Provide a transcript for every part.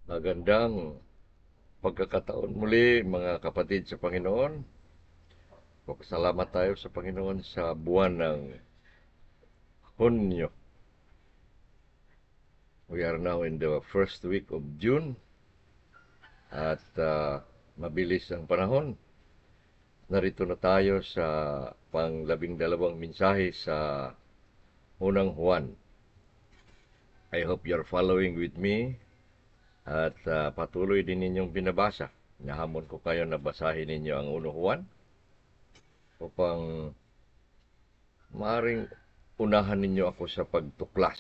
Magandang pagkakataon muli mga kapatid sa Panginoon. Magpasalamat tayo sa Panginoon sa buwan ng Hunyo. We are now in the first week of June at mabilis ang panahon. Narito na tayo sa pang-12 mensahe sa unang Juan. I hope you're following with me at patuloy din ninyong binabasa. Nahamon ko kayo na basahin ninyo ang unang Juan upang maaring unahan ninyo ako sa pagtuklas.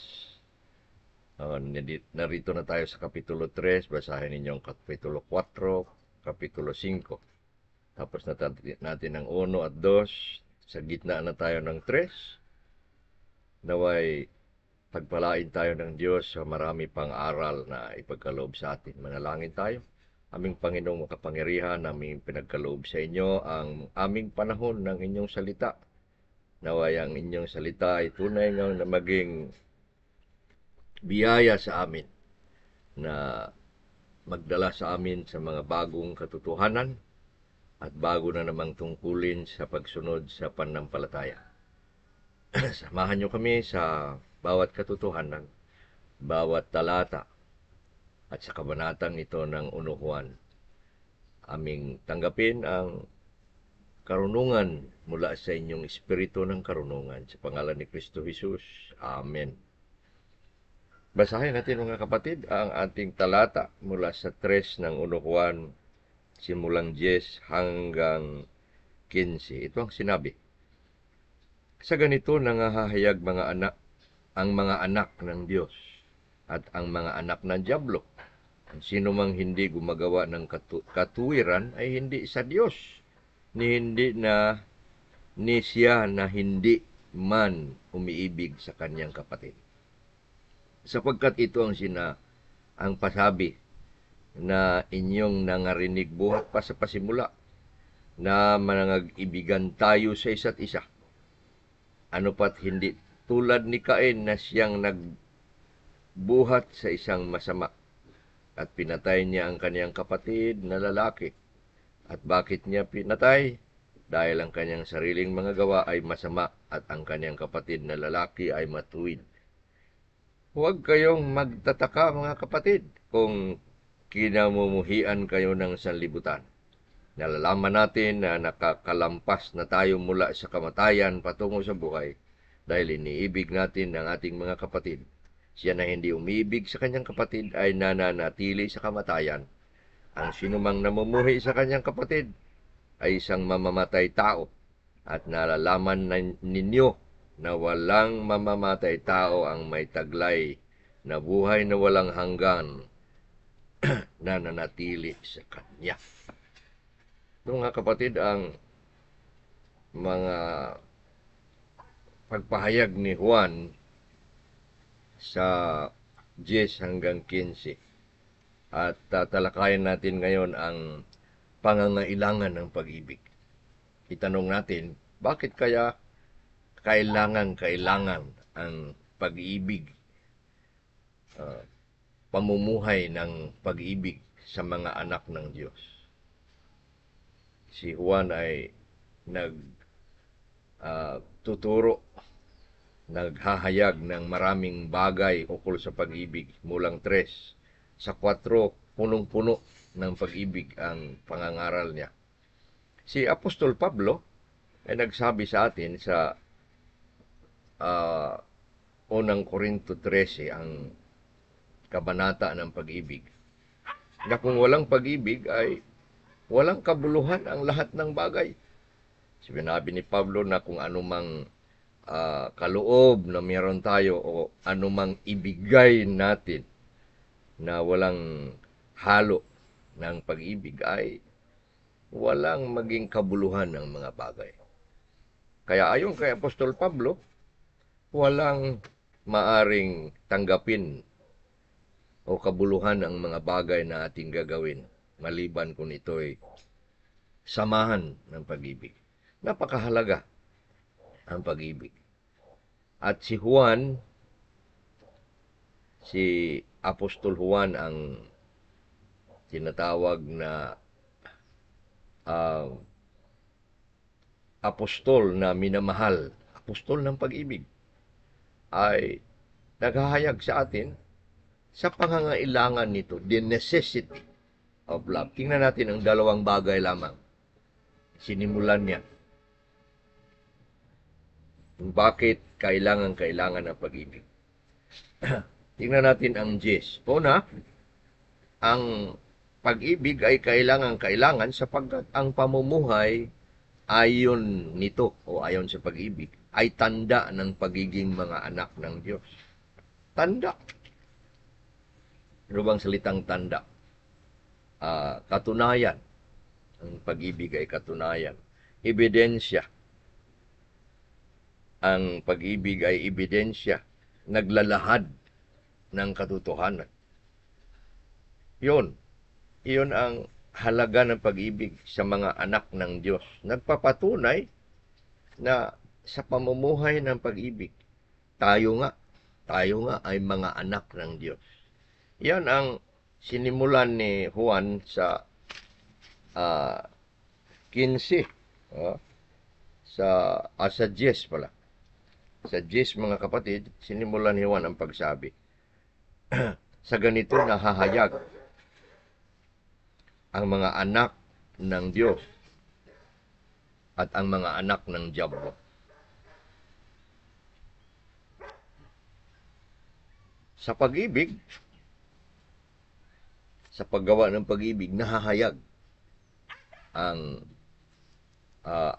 Narito na tayo sa Kapitulo 3, basahin ninyo ang Kapitulo 4, Kapitulo 5. Tapos natin ang 1 at 2, sa gitna na tayo ng 3. Naway pagpalain tayo ng Diyos sa marami pang aral na ipagkaloob sa atin. Manalangin tayo. Aming Panginoong makapangyarihan, aming pinagkaloob sa inyo ang aming panahon ng inyong salita. Naway ang inyong salita ay tunay na maging biyaya sa amin na magdala sa amin sa mga bagong katotohanan at bago na namang tungkulin sa pagsunod sa pananampalataya. Samahan nyo kami sa bawat katotohanan, bawat talata at sa kabanatang ito ng unuhuan. Aming tanggapin ang karunungan mula sa inyong espiritu ng karunungan. Sa pangalan ni Kristo Jesus. Amen. Basahin natin mga kapatid ang ating talata mula sa 3 ng unukuan, simulang 10 hanggang 15. Ito ang sinabi. Sa ganito nangahahayag ang mga anak ng Diyos at ang mga anak ng Diablo. Ang sino mang hindi gumagawa ng katuwiran ay hindi sa Diyos, ni siya na hindi man umiibig sa kanyang kapatid. Sapagkat ito ang pasabi na inyong nangarinig buhat pa sa pasimula, na manangag-ibigan tayo sa isa't isa. Ano pat hindi tulad ni Cain na siyang nagbuhat sa isang masama at pinatay niya ang kaniyang kapatid na lalaki. At bakit niya pinatay? Dahil ang kaniyang sariling mga gawa ay masama at ang kaniyang kapatid na lalaki ay matuwid. Huwag kayong magtataka mga kapatid kung kinamumuhian kayo ng sanlibutan. Nalalaman natin na nakakalampas na tayo mula sa kamatayan patungo sa buhay dahil iniibig natin ang ating mga kapatid. Siya na hindi umiibig sa kanyang kapatid ay nananatili sa kamatayan. Ang sinumang namumuhi sa kanyang kapatid ay isang mamamatay tao, at nalalaman ninyo na walang mamamatay tao ang may taglay na buhay na walang hanggan na nanatili sa kanya. Ito mga kapatid ang mga pagpahayag ni Juan sa 10 hanggang 15. At tatalakayin natin ngayon ang pangangailangan ng pag-ibig. Itanong natin, bakit kaya kailangan ang pag-ibig, pamumuhay ng pag-ibig sa mga anak ng Diyos? Si Juan ay nagtuturo, naghahayag ng maraming bagay ukol sa pag-ibig. Mulang 3 sa 4, punong-puno ng pag-ibig ang pangangaral niya. Si Apostol Pablo ay nagsabi sa atin sa unang Korinto 13, ang kabanata ng pag-ibig, na kung walang pag-ibig ay walang kabuluhan ang lahat ng bagay. Sinabi ni Pablo na kung anumang kaloob na meron tayo o anumang ibigay natin na walang halo ng pag-ibig ay walang maging kabuluhan ng mga bagay. Kaya ayon kay Apostol Pablo, walang maaring tanggapin o kabuluhan ang mga bagay na ating gagawin maliban kung ito'y samahan ng pag-ibig. Napakahalaga ang pag-ibig. At si Apostol Juan ang tinatawag na ah, apostol na minamahal, apostol ng pag-ibig, ay naghahayag sa atin sa pangangailangan nito, the necessity of love. Tingnan natin ang dalawang bagay lamang. Sinimulan niya kung bakit kailangan ng pag-ibig. Tingnan natin ang Jess. Una, ang pag-ibig ay kailangan sapagkat ang pamumuhay ayon nito o ayon sa pag-ibig ay tanda ng pagiging mga anak ng Diyos. Tanda. Ano bang salitang tanda? Katunayan. Ang pag-ibig ay katunayan. Ebidensya. Ang pag-ibig ay ebidensya. Naglalahad ng katotohanan. Yun ang halaga ng pag-ibig sa mga anak ng Diyos. Nagpapatunay na sa pamumuhay ng pag-ibig, tayo nga ay mga anak ng Diyos. Yan ang sinimulan ni Juan sa 15, sa 10 pala. Sa 10, mga kapatid, sinimulan ni Juan ang pagsabi. Sa ganito nahahayag ang mga anak ng Diyos at ang mga anak ng Diablo. Sa pag-ibig, sa paggawa ng pag-ibig, nahahayag ang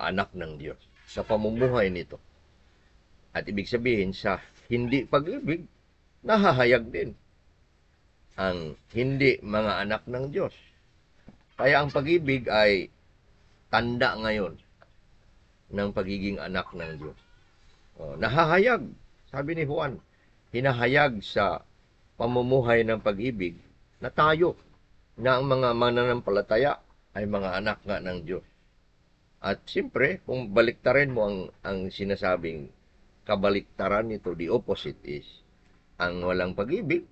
anak ng Diyos sa pamumuhay nito. At ibig sabihin, sa hindi pag-ibig, nahahayag din ang hindi mga anak ng Diyos. Kaya ang pag-ibig ay tanda ngayon ng pagiging anak ng Diyos. Nahahayag, sabi ni Juan, hinahayag sa pamumuhay ng pag-ibig na tayo, na ang mga mananampalataya ay mga anak nga ng Diyos. At siyempre, kung baliktarin mo ang sinasabing kabaliktaran nito, the opposite is, ang walang pag-ibig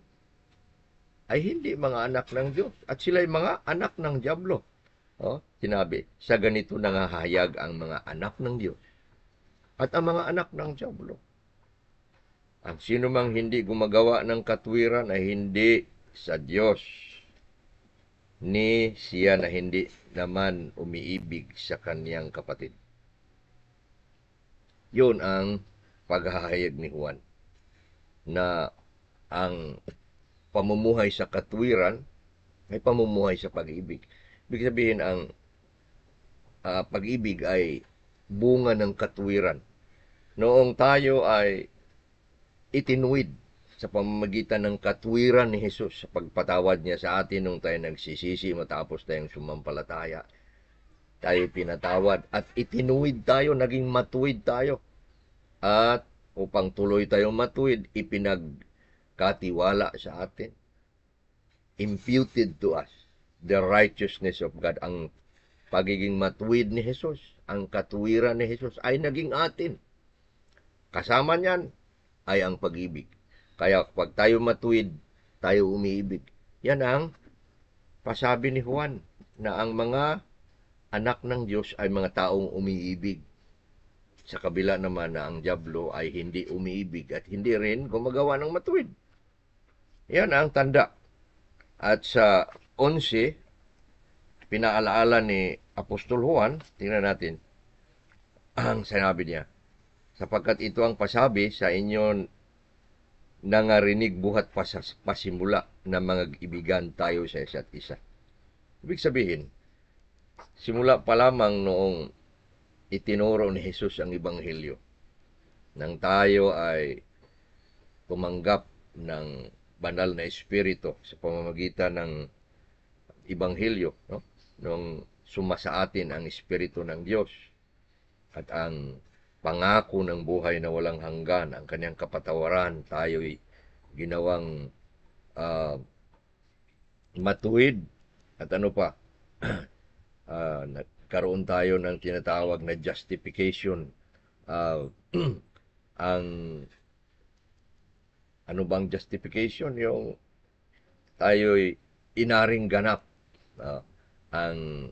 ay hindi mga anak ng Diyos. At sila ay mga anak ng Diablo. Sinabi, sa ganito nangahayag ang mga anak ng Diyos at ang mga anak ng Diablo. Ang sino mang hindi gumagawa ng katwiran ay hindi sa Diyos, ni siya na hindi naman umiibig sa kaniyang kapatid. Yun ang paghahayag ni Juan, na ang pamumuhay sa katwiran ay pamumuhay sa pag-ibig. Ibig sabihin, ang pag-ibig ay bunga ng katwiran. Noong tayo ay itinuwid sa pamamagitan ng katwiran ni Jesus, sa pagpatawad niya sa atin nung tayo nagsisisi matapos tayong sumampalataya, tayo pinatawad at itinuwid tayo, naging matuwid tayo. At upang tuloy tayong matuwid, ipinagkatiwala sa atin, imputed to us the righteousness of God. Ang pagiging matuwid ni Jesus, ang katwiran ni Jesus ay naging atin. Kasama niyan ay ang pag-ibig. Kaya kapag tayo matuwid, tayo umiibig. Yan ang pasabi ni Juan, na ang mga anak ng Diyos ay mga taong umiibig. Sa kabila naman na ang Diablo ay hindi umiibig at hindi rin gumagawa ng matuwid. Yan ang tanda. At sa 11, pinaalaala ni Apostol Juan, tingnan natin ang sinabi niya. Sapagkat ito ang pasabi sa inyo, nangarinig buhat pasimula na mga ibigan tayo sa isa't isa. Ibig sabihin, simula pa lamang noong itinuro ni Jesus ang Ebanghelyo, nang tayo ay tumanggap ng banal na Espiritu sa pamamagitan ng Ebanghelyo, nung sumasa atin ang Espiritu ng Diyos at ang pangako ng buhay na walang hanggan, ang kanyang kapatawaran, tayo'y ginawang matuwid at ano pa, nagkaroon tayo ng tinatawag na justification. Ang ano bang justification? Yung tayo'y inaring ganap Ah, ang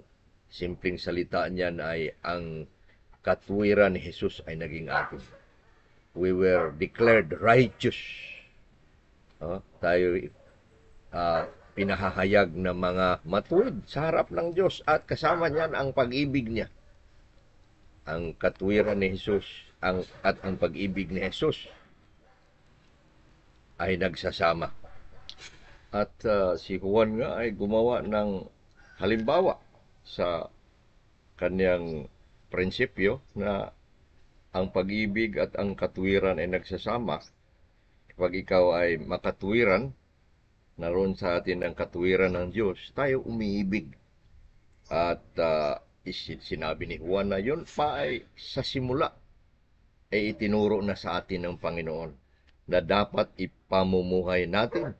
simpleng salita niyan ay ang katuwiran ni Jesus ay naging atin. We were declared righteous. Tayo pinahahayag na mga matuwid sa harap ng Diyos at kasama niyan ang pag-ibig niya. Ang katuwiran ni Jesus at ang pag-ibig ni Jesus ay nagsasama. At si Juan nga ay gumawa ng halimbawa sa kanyang prinsipyo na ang pag-ibig at ang katuwiran ay nagsasama. Kapag ikaw ay makatuwiran, naroon sa atin ang katuwiran ng Diyos, tayo umiibig. At sinabi ni Juan na yun pa ay sa simula ay itinuro na sa atin ng Panginoon na dapat ipamumuhay natin.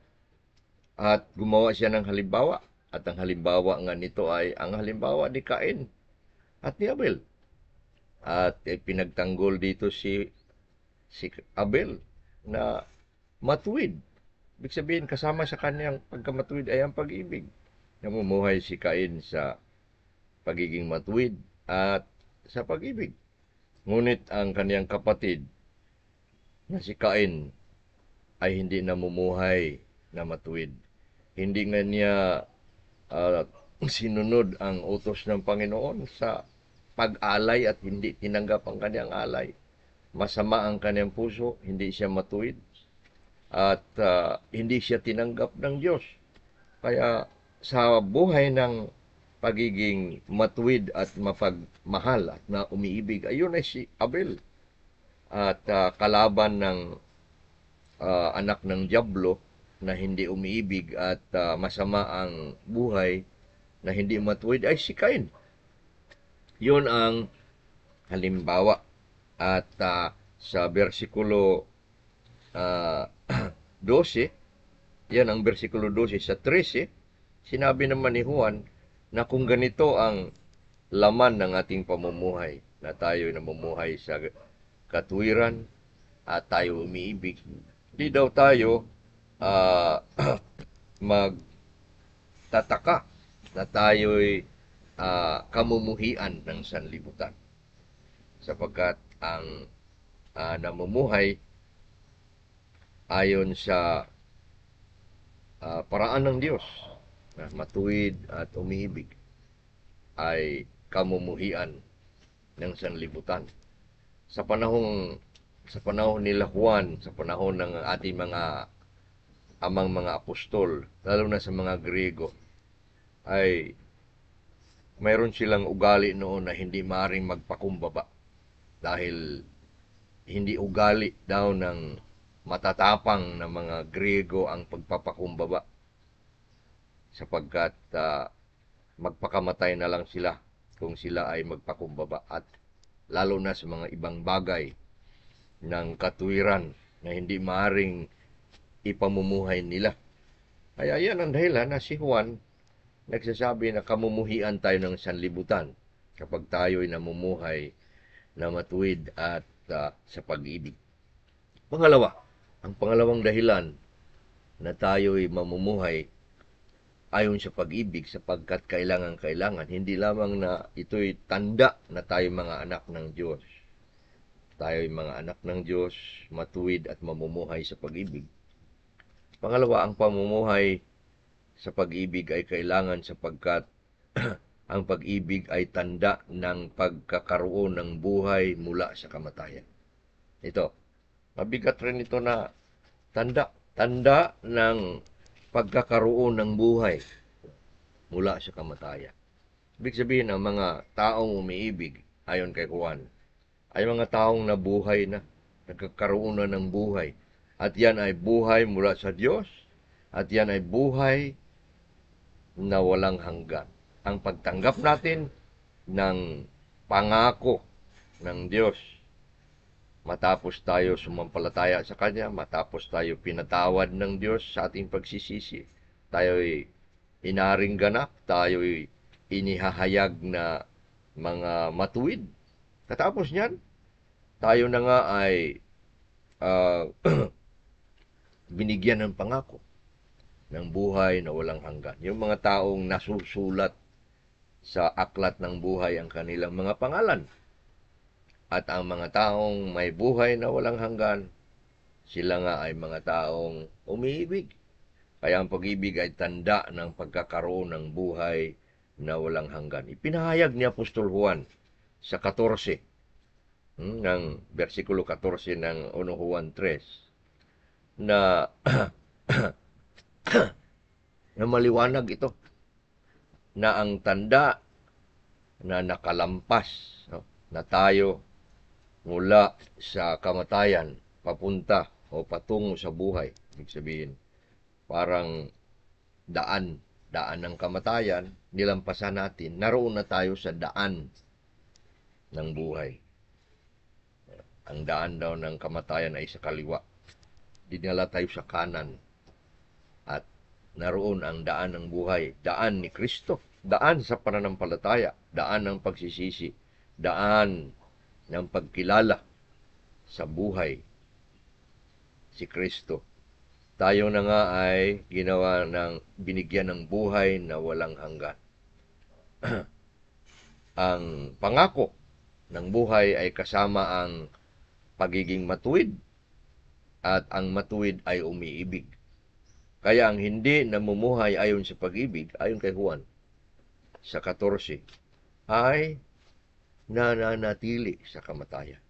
At gumawa siya ng halimbawa. At ang halimbawa nga nito ay ang halimbawa ni Cain at ni Abel. At pinagtanggol dito si Abel na matuwid. Ibig sabihin, kasama sa kanyang pagkamatuwid ay ang pag-ibig. Namumuhay si Cain sa pagiging matuwid at sa pag-ibig. Ngunit ang kanyang kapatid na si Cain ay hindi namumuhay na matuwid. Hindi nga niya sinunod ang utos ng Panginoon sa pag-alay at hindi tinanggap ang kanyang alay. Masama ang kanyang puso, hindi siya matuwid at hindi siya tinanggap ng Diyos. Kaya sa buhay ng pagiging matuwid at mapagmahal at na umiibig, ayun ay si Abel. At kalaban ng anak ng Diablo na hindi umiibig at masama ang buhay na hindi matuwid ay si Cain. Yun ang halimbawa. At sa versikulo 12, yan ang versikulo 12, sa 13, sinabi naman ni Juan na kung ganito ang laman ng ating pamumuhay, na tayo namumuhay sa katuwiran at tayo umiibig, di daw tayo magtataka na tayo'y kamumuhian ng sanlibutan. Sapagkat ang namumuhay ayon sa paraan ng Diyos na matuwid at umiibig ay kamumuhian ng sanlibutan. Sa panahon nila Juan, sa panahon ng ating amang mga apostol, lalo na sa mga Griego, ay mayroon silang ugali noon na hindi maaaring magpakumbaba dahil hindi ugali daw ng matatapang na mga Griego ang pagpapakumbaba, sapagkat magpakamatay na lang sila kung sila ay magpakumbaba, at lalo na sa mga ibang bagay ng katuwiran na hindi maaring ipamumuhay nila. Kaya yan ang dahilan na si Juan nagsasabi na kamumuhian tayo ng sanlibutan kapag tayo'y namumuhay na matuwid at sa pag-ibig. Ang pangalawang dahilan na tayo'y mamumuhay ayon sa pag-ibig, sapagkat kailangan, hindi lamang na ito'y tanda na tayo mga anak ng Diyos. Tayo'y mga anak ng Diyos, matuwid at mamumuhay sa pag-ibig. Pangalawa, ang pamumuhay sa pag-ibig ay kailangan sapagkat ang pag-ibig ay tanda ng pagkakaroon ng buhay mula sa kamatayan. Ito, mabigat rin ito na tanda ng pagkakaroon ng buhay mula sa kamatayan. Ibig sabihin, ang mga taong umiibig, ayon kay Juan, ay mga taong nabuhay na, nagkakaroon na ng buhay. At yan ay buhay mula sa Diyos, at yan ay buhay na walang hanggan. Ang pagtanggap natin ng pangako ng Diyos, matapos tayo sumampalataya sa Kanya, matapos tayo pinatawad ng Diyos sa ating pagsisisi, tayo'y inaring ganap, tayo'y inihahayag na mga matuwid. Katapos niyan, tayo na nga ay binigyan ng pangako ng buhay na walang hanggan. Yung mga taong nasusulat sa aklat ng buhay ang kanilang mga pangalan. At ang mga taong may buhay na walang hanggan, sila nga ay mga taong umiibig. Kaya ang pag-ibig ay tanda ng pagkakaroon ng buhay na walang hanggan. Ipinahayag ni Apostol Juan sa 14, ng versikulo 14 ng 1 Juan 3, na na maliwanag ito na ang tanda na nakalampas, no, na tayo mula sa kamatayan papunta o patungo sa buhay. Ibig sabihin, parang daan ng kamatayan, nilampasan natin, naroon na tayo sa daan ng buhay. Ang daan daw ng kamatayan ay sa kaliwa. Dinala tayo sa kanan. At naroon ang daan ng buhay, daan ni Kristo, daan sa pananampalataya, daan ng pagsisisi, daan ng pagkilala sa buhay, si Kristo. Tayo na nga ay binigyan ng buhay na walang hanggan. Ang pangako ng buhay ay kasama ang pagiging matuwid, at ang matuwid ay umiibig. Kaya ang hindi namumuhay ayon sa pag-ibig, ayon kay Juan sa 14, ay nananatili sa kamatayan.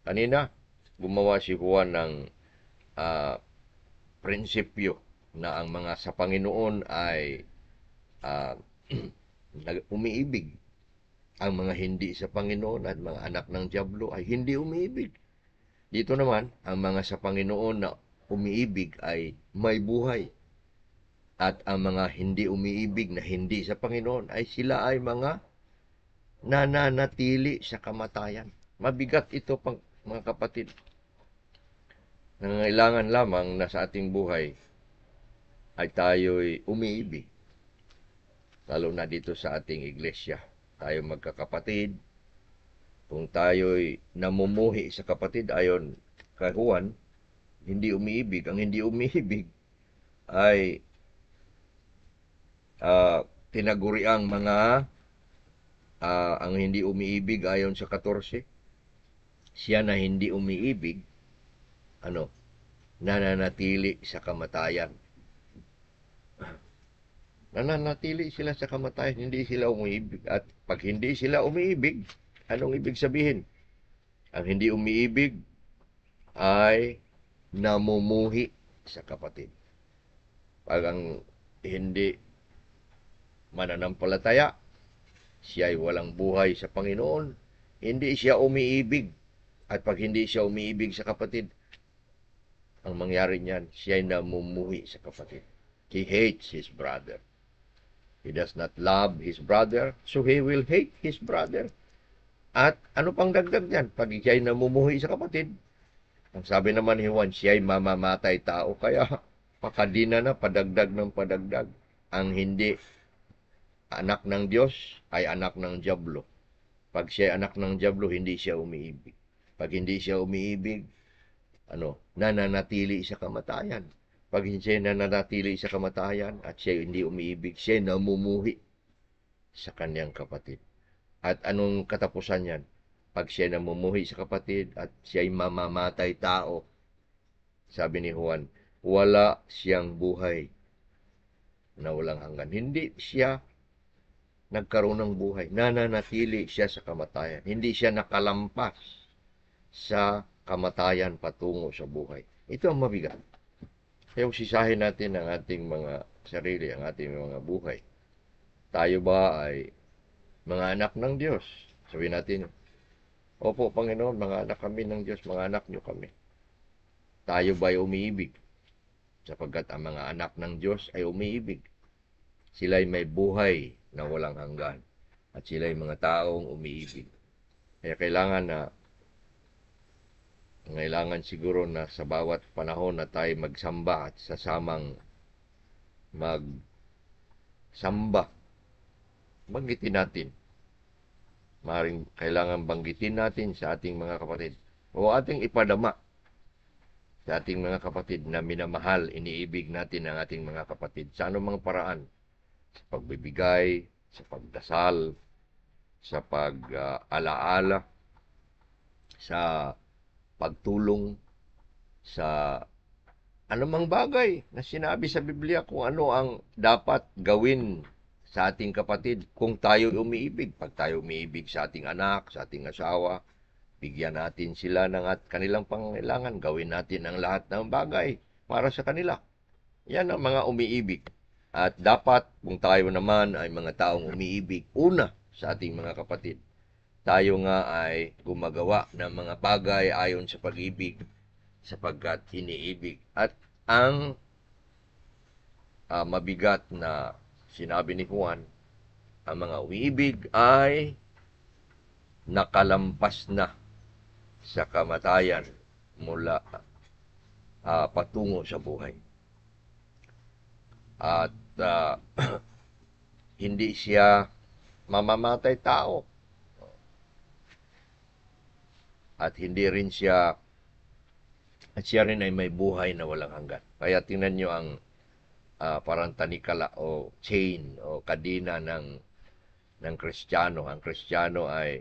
Kanina, gumawa si Juan ng prinsipyo na ang mga sa Panginoon ay umiibig. Ang mga hindi sa Panginoon at mga anak ng dyablo ay hindi umiibig. Dito naman, ang mga sa Panginoon na umiibig ay may buhay. At ang mga hindi umiibig na hindi sa Panginoon ay sila ay mga nananatili sa kamatayan. Mabigat ito, mga kapatid. Nangangailangan lamang na sa ating buhay ay tayo'y umiibig. Lalo na dito sa ating iglesia. Tayo magkakapatid. Kung tayo'y namumuhi sa kapatid ayon kay Juan, hindi umiibig. Ang hindi umiibig ay tinaguriang mga ang hindi umiibig ayon sa 14, siya na hindi umiibig, nananatili sa kamatayan. Nananatili sila sa kamatayan, hindi sila umiibig. At pag hindi sila umiibig, anong ibig sabihin? Ang hindi umiibig ay namumuhi sa kapatid. Pag ang hindi mananampalataya, siya ay walang buhay sa Panginoon, hindi siya umiibig. At pag hindi siya umiibig sa kapatid, ang mangyari niyan, siya ay namumuhi sa kapatid. He hates his brother. He does not love his brother, so he will hate his brother. At ano pang dagdag niyan? Pag siya ay namumuhi sa kapatid, ang sabi naman ni Juan, siya ay mamamatay tao. Kaya pakadina na, padagdag ng padagdag. Ang hindi anak ng Diyos ay anak ng dyablo. Pag siya ay anak ng dyablo, hindi siya umiibig. Pag hindi siya umiibig, nananatili sa kamatayan. Pag siya nananatili sa kamatayan at siya hindi umiibig, siya namumuhi sa kanyang kapatid. At anong katapusan yan? Pag siya namumuhi sa kapatid at siya ay mamamatay tao, sabi ni Juan, wala siyang buhay na walang hanggan. Hindi siya nagkaroon ng buhay. Nananatili siya sa kamatayan. Hindi siya nakalampas sa kamatayan patungo sa buhay. Ito ang mabigat. Kaya sisahin natin ang ating mga sarili, ang ating mga buhay. Tayo ba ay mga anak ng Diyos? Sabihin natin, opo, Panginoon, mga anak kami ng Diyos, mga anak niyo kami. Tayo ba ay umiibig? Sapagkat ang mga anak ng Diyos ay umiibig. Sila ay may buhay na walang hanggan. At sila ay mga taong umiibig. Kaya kailangan siguro na sa bawat panahon na tayo magsamba at sasamang magsamba. Banggitin natin. Maaaring kailangan banggitin natin sa ating mga kapatid. O ating ipadama sa ating mga kapatid na minamahal, iniibig natin ang ating mga kapatid sa anumang paraan, sa pagbibigay, sa pagdasal, sa pag-alaala, sa pagtulong, sa anumang bagay na sinabi sa Biblia kung ano ang dapat gawin sa ating kapatid kung tayo umiibig. Pag tayo umiibig sa ating anak, sa ating asawa, bigyan natin sila ng kanilang pangangailangan. Gawin natin ang lahat ng bagay para sa kanila. Yan ang mga umiibig. At dapat kung tayo naman ay mga taong umiibig, una sa ating mga kapatid, tayo nga ay gumagawa ng mga bagay ayon sa pag-ibig sapagkat iniibig. At ang mabigat na sinabi ni Juan, ang mga umiibig ay nakalampas na sa kamatayan mula patungo sa buhay. At hindi siya mamamatay tao. At hindi rin siya, at siya rin ay may buhay na walang hanggan. Kaya tingnan nyo ang parang tanikala o chain o kadina ng Kristiyano. Ang Kristiyano ay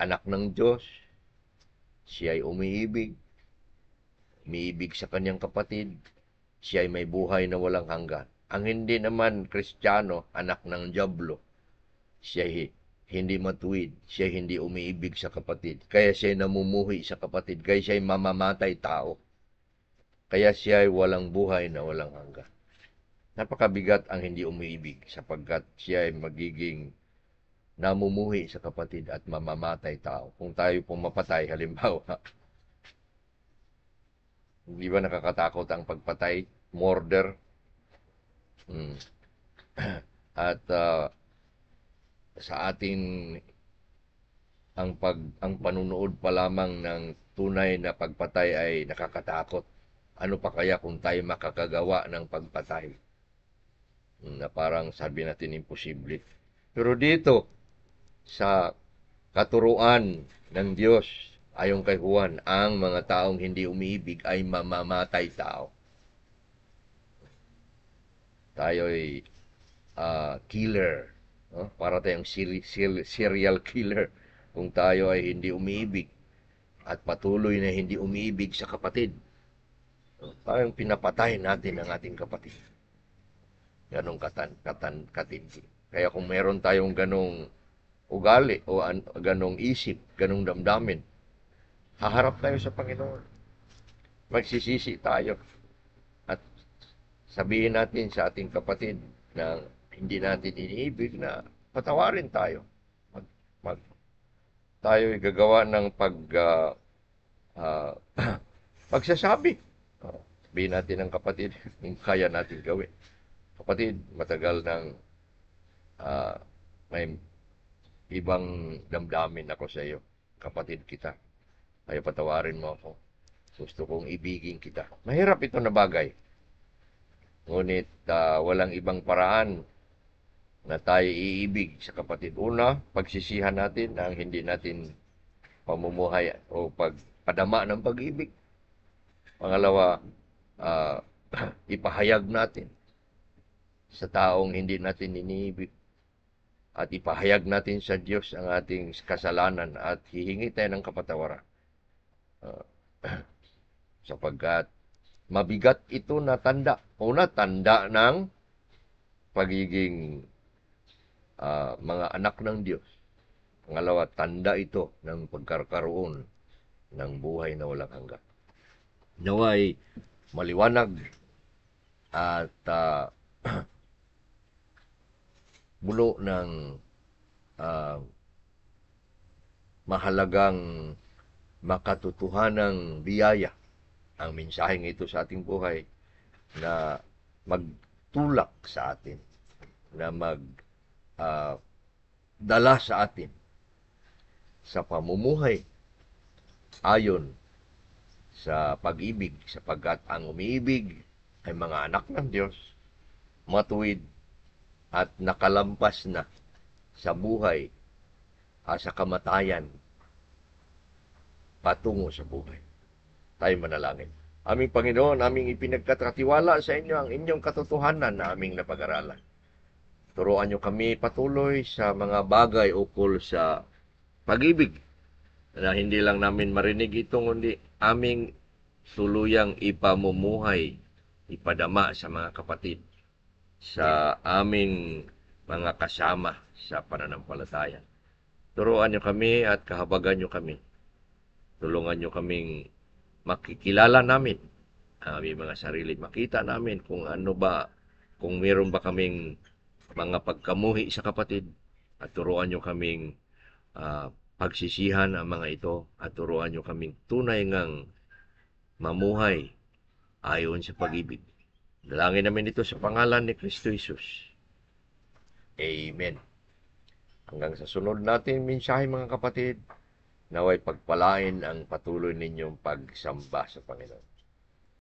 anak ng Diyos. Siya ay umiibig sa kanyang kapatid. Siya ay may buhay na walang hanggan. Ang hindi naman Kristiyano, anak ng Diablo. Siya ay hindi matuwid. Siya ay hindi umiibig sa kapatid. Kaya siya ay namumuhi sa kapatid. Kaya siya ay mamamatay tao. Kaya siya ay walang buhay na walang hanggan. Napakabigat ang hindi umiibig sapagkat siya ay magiging namumuhi sa kapatid at mamamatay tao. Kung tayo pumapatay, halimbawa, hindi ba nakakatakot ang pagpatay? Murder. At sa ating ang panunood pa lamang ng tunay na pagpatay ay nakakatakot. Ano pa kaya kung tayo makakagawa ng pagpatay? Na parang sabi natin imposible. Pero dito, sa katuruan ng Diyos, ayon kay Juan, ang mga taong hindi umiibig ay mamamatay tao. Tayo ay killer. No? Para tayong serial killer kung tayo ay hindi umiibig at patuloy na hindi umiibig sa kapatid. Parang pinapatay natin ang ating kapatid. Ganong katindi. Kaya kung meron tayong ganong ugali o ganong isip, ganong damdamin, haharap tayo sa Panginoon. Magsisisi tayo. At sabihin natin sa ating kapatid na hindi natin iniibig na patawarin tayo. Tayo ay gagawa ng pagsasabi. Sabihin natin ng kapatid, yung kaya natin gawin. Kapatid, matagal nang may ibang damdamin ako sa iyo. Kapatid kita. Kaya patawarin mo ako. Gusto kong ibigin kita. Mahirap ito na bagay. Ngunit walang ibang paraan na tayo iibig sa kapatid. Una, pagsisihan natin ang hindi natin pamumuhay o pagpadama ng pag-ibig. Pangalawa, ipahayag natin sa taong hindi natin iniibig at ipahayag natin sa Diyos ang ating kasalanan at hihingi tayo ng kapatawaran. Sapagkat mabigat ito na tanda. Una, tanda ng pagiging mga anak ng Diyos. Pangalawa, tanda ito ng pagkakaroon ng buhay na walang hanggan. Naway maliwanag at bulo ng mahalagang makatotohanang biyaya ang mensaheng ito sa ating buhay na magtulak sa atin, na dala sa atin sa pamumuhay ayon sa pag-ibig, sapagkat ang umiibig ay mga anak ng Diyos, matuwid at nakalampas na sa buhay sa kamatayan patungo sa buhay. Tayo manalangin. Aming Panginoon, aming ipinagkatiwala sa inyo ang inyong katotohanan na aming napag-aralan. Turuan nyo kami patuloy sa mga bagay ukol sa pag-ibig na hindi lang namin marinig ito, kundi aming tuluyang ipamumuhay, ipadama sa mga kapatid, sa aming mga kasama sa pananampalataya. Turuan nyo kami at kahabagan nyo kami. Tulungan nyo kaming makikilala namin ang aming mga sarili. Makita namin kung ano ba, kung meron ba kaming mga pagkamuhi sa kapatid, at turuan nyo kaming pagsisihan ang mga ito, at turuan nyo kaming tunay ngang mamuhay ayon sa pag-ibig. Dalangin namin ito sa pangalan ni Kristo Jesus. Amen. Hanggang sa sunod natin mensahe mga kapatid, naway pagpalain ang patuloy ninyong pagsamba sa Panginoon.